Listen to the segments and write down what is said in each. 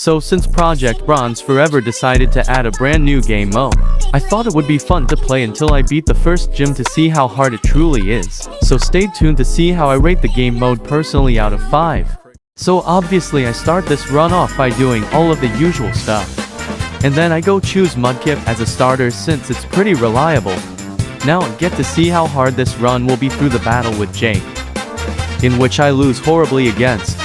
So since Project Bronze Forever decided to add a brand new game mode, I thought it would be fun to play until I beat the first gym to see how hard it truly is. So stay tuned to see how I rate the game mode personally out of 5. So obviously I start this run off by doing all of the usual stuff. And then I go choose Mudkip as a starter since it's pretty reliable. Now I get to see how hard this run will be through the battle with Jake, in which I lose horribly against.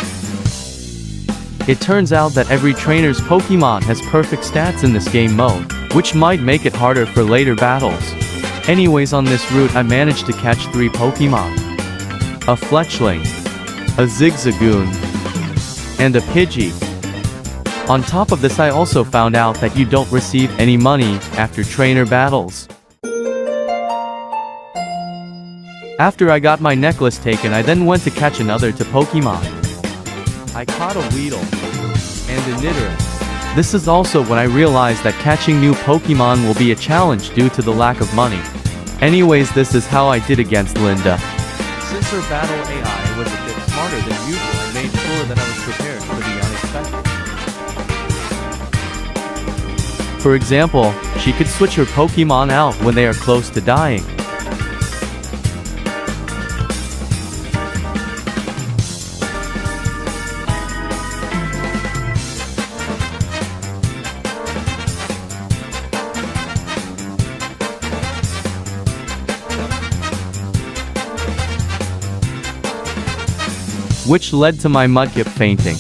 It turns out that every trainer's Pokemon has perfect stats in this game mode, which might make it harder for later battles. Anyways, on this route I managed to catch 3 Pokemon. A Fletchling, a Zigzagoon, and a Pidgey. On top of this, I also found out that you don't receive any money after trainer battles. After I got my necklace taken, I then went to catch another Pokemon. I caught a Weedle and a Nidoran. This is also when I realized that catching new Pokemon will be a challenge due to the lack of money. Anyways, this is how I did against Linda. Since her battle AI was a bit smarter than usual, I made sure that I was prepared for the unexpected. For example, she could switch her Pokemon out when they are close to dying. Which led to my Mudkip fainting.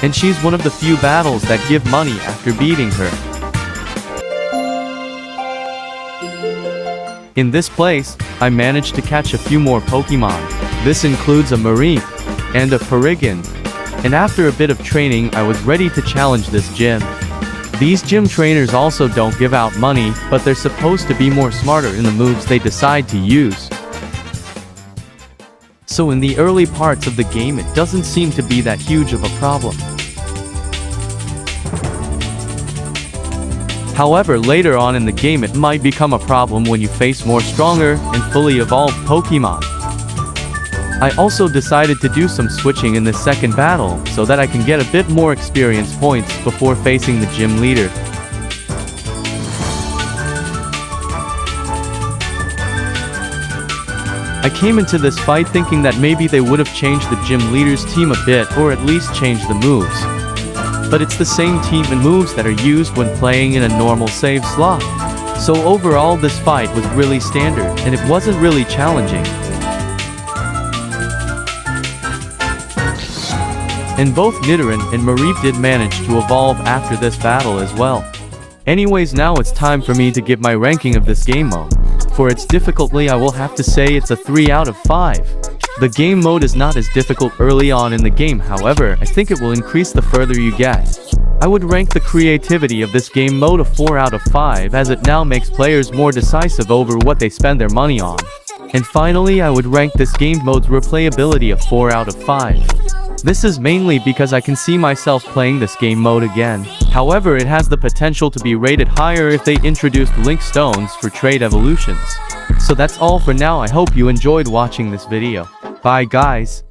And she's one of the few battles that give money after beating her. In this place, I managed to catch a few more Pokemon. This includes a Mareep and a Porygon. And after a bit of training, I was ready to challenge this gym. These gym trainers also don't give out money, but they're supposed to be more smarter in the moves they decide to use. So in the early parts of the game, it doesn't seem to be that huge of a problem. However, later on in the game it might become a problem when you face more stronger and fully evolved Pokemon. I also decided to do some switching in the second battle so that I can get a bit more experience points before facing the gym leader. I came into this fight thinking that maybe they would have changed the gym leader's team a bit, or at least changed the moves. But it's the same team and moves that are used when playing in a normal save slot. So overall this fight was really standard, and it wasn't really challenging. And both Nidoran and Mareep did manage to evolve after this battle as well. Anyways, now it's time for me to give my ranking of this game mode. For its difficulty, I will have to say it's a 3 out of 5. The game mode is not as difficult early on in the game, however, I think it will increase the further you get. I would rank the creativity of this game mode a 4 out of 5 as it now makes players more decisive over what they spend their money on. And finally, I would rank this game mode's replayability a 4 out of 5. This is mainly because I can see myself playing this game mode again. However, it has the potential to be rated higher if they introduced link stones for trade evolutions. So that's all for now. I hope you enjoyed watching this video. Bye guys.